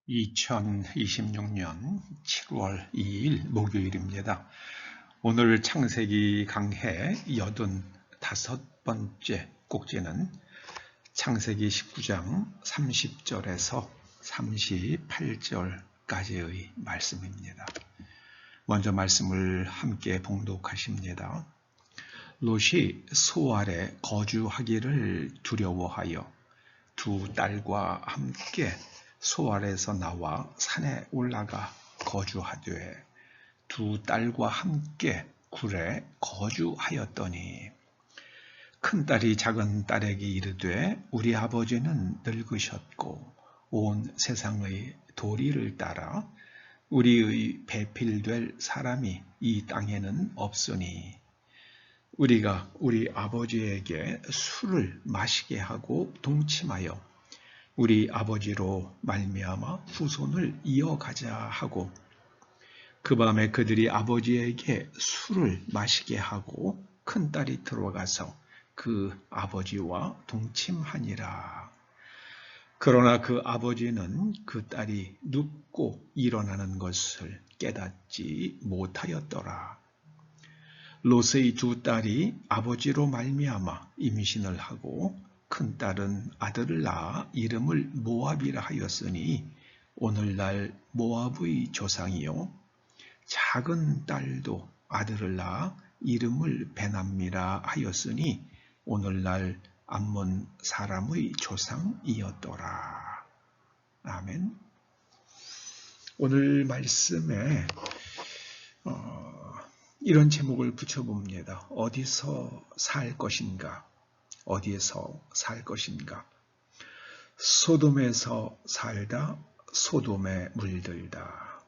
2026년 7월 2일 목요일입니다. 오늘 창세기 강해 85번째 꼭지는 창세기 19장 30절에서 38절까지의 말씀입니다. 먼저 말씀을 함께 봉독하십니다. 롯이 소알에 거주하기를 두려워하여 두 딸과 함께 소알에서 나와 산에 올라가 거주하되 두 딸과 함께 굴에 거주하였더니 큰딸이 작은 딸에게 이르되 우리 아버지는 늙으셨고 온 세상의 도리를 따라 우리의 배필될 사람이 이 땅에는 없으니 우리가 우리 아버지에게 술을 마시게 하고 동침하여 우리 아버지로 말미암아 후손을 이어가자 하고 그 밤에 그들이 아버지에게 술을 마시게 하고 큰딸이 들어가서 그 아버지와 동침하니라. 그러나 그 아버지는 그 딸이 눕고 일어나는 것을 깨닫지 못하였더라. 롯의 두 딸이 아버지로 말미암아 임신을 하고 큰딸은 아들을 낳아 이름을 모압이라 하였으니 오늘날 모압의 조상이요 작은 딸도 아들을 낳아 이름을 베남미라 하였으니 오늘날 암몬 사람의 조상이었더라. 아멘. 오늘 말씀에 이런 제목을 붙여봅니다. 어디서 살 것인가? 어디에서 살 것인가? 소돔에서 살다 소돔에 물들다.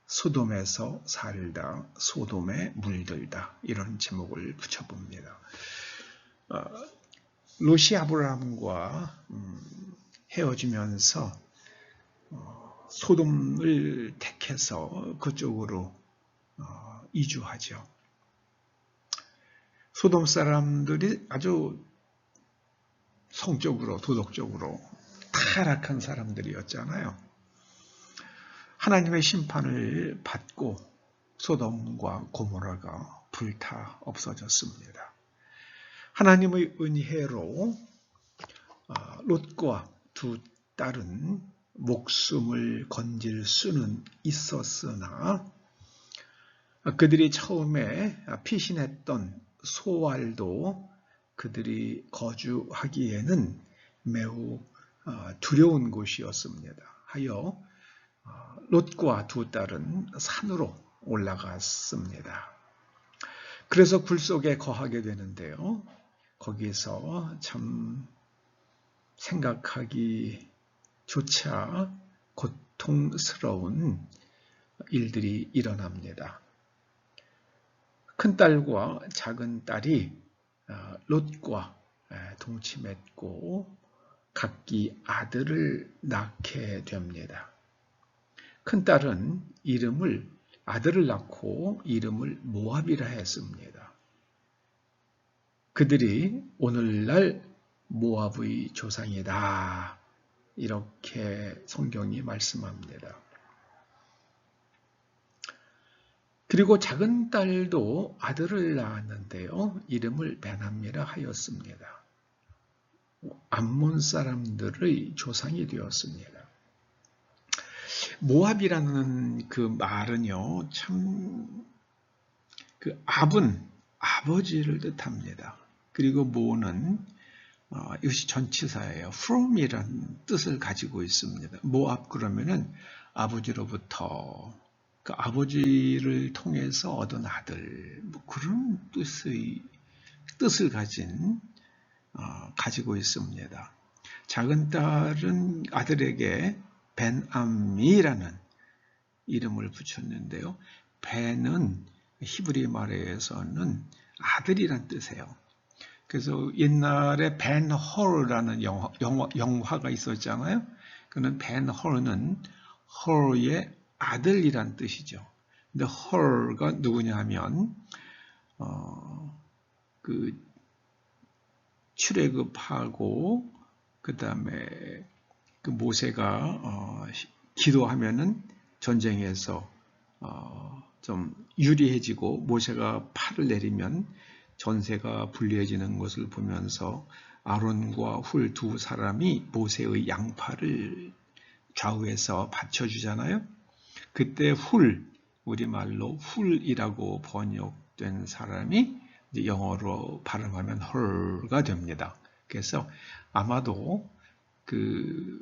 소돔에서 살다 소돔에 물들다. 이런 제목을 붙여봅니다. 롯이 아브라함과 헤어지면서 소돔을 택해서 그쪽으로 이주하죠. 소돔 사람들이 아주 성적으로 도덕적으로 타락한 사람들이었잖아요. 하나님의 심판을 받고 소돔과 고모라가 불타 없어졌습니다. 하나님의 은혜로 롯과 두 딸은 목숨을 건질 수는 있었으나 그들이 처음에 피신했던 소알도 그들이 거주하기에는 매우 두려운 곳이었습니다. 하여 롯과 두 딸은 산으로 올라갔습니다. 그래서 굴 속에 거하게 되는데요. 거기서 참 생각하기조차 고통스러운 일들이 일어납니다. 큰딸과 작은 딸이 롯과 동침했고 각기 아들을 낳게 됩니다. 큰딸은 아들을 낳고 이름을 모압이라 했습니다. 그들이 오늘날 모압의 조상이다. 이렇게 성경이 말씀합니다. 그리고 작은 딸도 아들을 낳았는데요. 이름을 베남미라 하였습니다. 암몬 사람들의 조상이 되었습니다. 모압이라는 그 말은요, 참, 그 압은 아버지를 뜻합니다. 그리고 모는 이것이 전치사예요. from이라는 뜻을 가지고 있습니다. 모압 그러면은 아버지로부터 그 아버지를 통해서 얻은 아들, 뭐 그런 뜻을 가지고 있습니다. 작은 딸은 아들에게 벤암미라는 이름을 붙였는데요. 벤은 히브리 말에서는 아들이란 뜻이에요. 그래서 옛날에 벤허르라는 영화가 있었잖아요. 그는 벤허르는 허르의 아들이란 뜻이죠. 근데 헐가 누구냐 하면 출애굽하고 그 다음에 그 모세가 기도하면은 전쟁에서 좀 유리해지고 모세가 팔을 내리면 전세가 불리해지는 것을 보면서 아론과 훌 두 사람이 모세의 양팔을 좌우에서 받쳐주잖아요. 그때 훌, 우리말로 훌이라고 번역된 사람이 이제 영어로 발음하면 헐가 됩니다. 그래서 아마도 그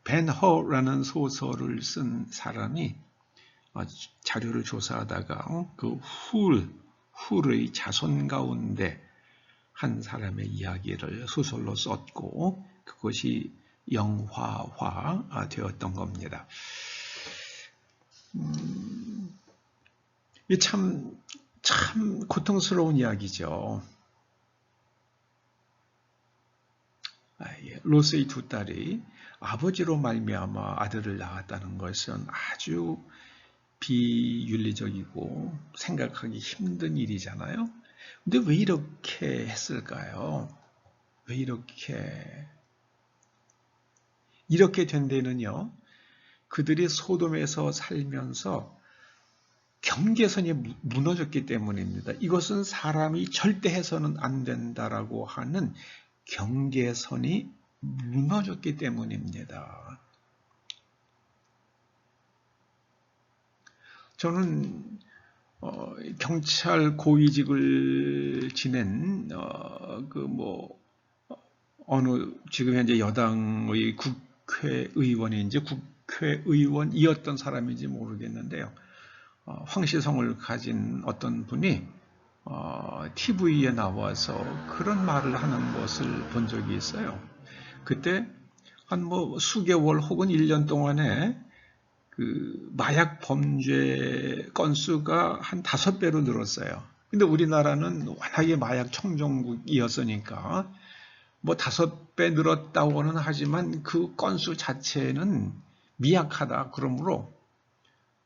벤 허라는 소설을 쓴 사람이 자료를 조사하다가 그 훌의 자손 가운데 한 사람의 이야기를 소설로 썼고 그것이 영화화 되었던 겁니다. 이게 참 고통스러운 이야기죠. 롯의 두 딸이 아버지로 말미암아 아들을 낳았다는 것은 아주 비윤리적이고 생각하기 힘든 일이잖아요. 근데 왜 이렇게 했을까요? 왜 이렇게 된 데는요, 그들이 소돔에서 살면서 경계선이 무너졌기 때문입니다. 이것은 사람이 절대 해서는 안 된다라고 하는 경계선이 무너졌기 때문입니다. 저는 경찰 고위직을 지낸 지금 현재 여당의 국회의원인지 국회의원이었던 사람인지 모르겠는데요. 황시성을 가진 어떤 분이 TV에 나와서 그런 말을 하는 것을 본 적이 있어요. 그때 한 수개월 혹은 1년 동안에 그 마약 범죄 건수가 한 5배로 늘었어요. 근데 우리나라는 워낙에 마약 청정국이었으니까 5배 늘었다고는 하지만 그 건수 자체는 미약하다. 그러므로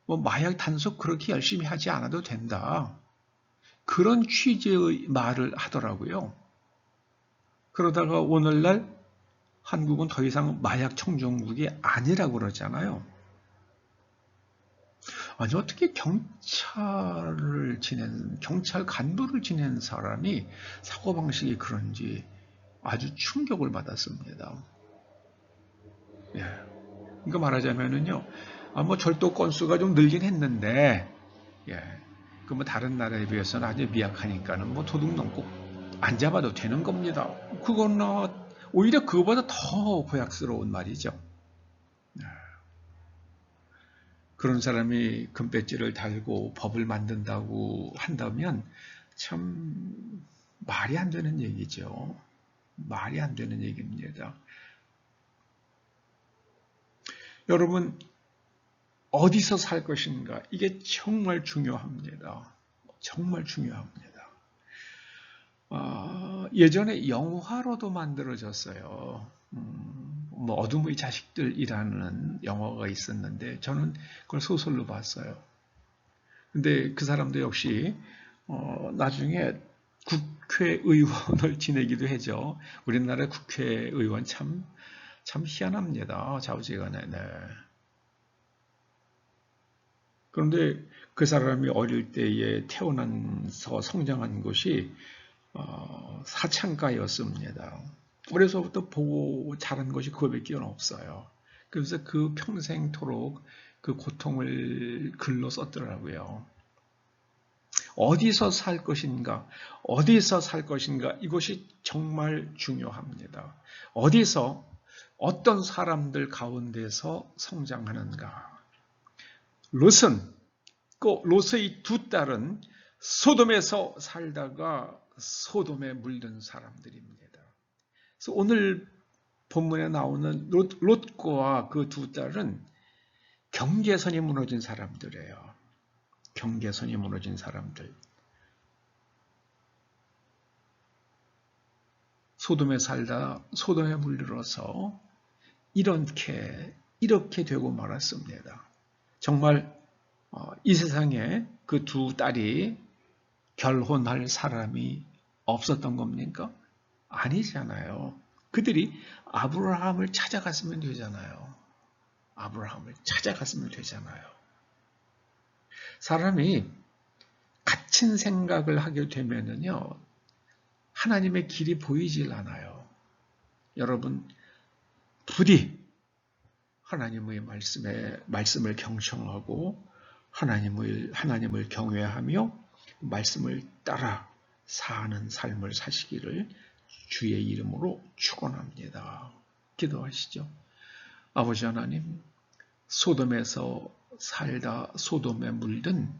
마약 단속 그렇게 열심히 하지 않아도 된다. 그런 취지의 말을 하더라고요. 그러다가 오늘날 한국은 더 이상 마약 청정국이 아니라고 그러잖아요. 아니, 어떻게 경찰 간부를 지낸 사람이 사고방식이 그런지 아주 충격을 받았습니다. 예. 그러니까 말하자면은요, 절도 건수가 좀 늘긴 했는데, 다른 나라에 비해서는 아주 미약하니까는 도둑 넘고 안 잡아도 되는 겁니다. 그건 오히려 그거보다 더 고약스러운 말이죠. 그런 사람이 금배지를 달고 법을 만든다고 한다면 참 말이 안 되는 얘기죠. 말이 안 되는 얘기입니다. 여러분, 어디서 살 것인가? 이게 정말 중요합니다. 정말 중요합니다. 예전에 영화로도 만들어졌어요. 어둠의 자식들이라는 영화가 있었는데 저는 그걸 소설로 봤어요. 근데 그 사람도 역시 나중에 국회의원을 지내기도 하죠. 우리나라 국회의원 참 희한합니다. 좌우지간에. 네. 그런데 그 사람이 어릴 때에 태어나서 성장한 곳이 사창가였습니다. 어려서부터 보고 자란 것이 그거밖에 없어요. 그래서 그 평생토록 그 고통을 글로 썼더라고요. 어디서 살 것인가? 이것이 정말 중요합니다. 어디서 어떤 사람들 가운데서 성장하는가? 롯의 두 딸은 소돔에서 살다가 소돔에 물든 사람들입니다. 그래서 오늘 본문에 나오는 롯과 그 두 딸은 경계선이 무너진 사람들이에요. 경계선이 무너진 사람들. 소돔에 살다 소돔에 물들어서 이렇게 되고 말았습니다. 정말 이 세상에 그 두 딸이 결혼할 사람이 없었던 겁니까? 아니잖아요. 그들이 아브라함을 찾아갔으면 되잖아요. 아브라함을 찾아갔으면 되잖아요. 사람이 갇힌 생각을 하게 되면은요, 하나님의 길이 보이질 않아요. 여러분, 부디 하나님의 말씀을 경청하고 하나님을 경외하며 말씀을 따라 사는 삶을 사시기를 주의 이름으로 축원합니다. 기도하시죠. 아버지 하나님, 소돔에서 살다 소돔에 물든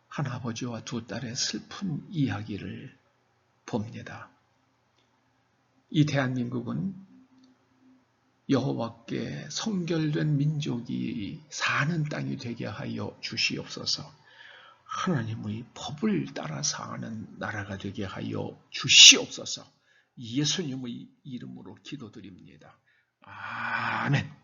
한 아버지와 두 딸의 슬픈 이야기를 봅니다. 이 대한민국은 여호와께 성결된 민족이 사는 땅이 되게 하여 주시옵소서. 하나님의 법을 따라 사는 나라가 되게 하여 주시옵소서. 예수님의 이름으로 기도드립니다. 아멘.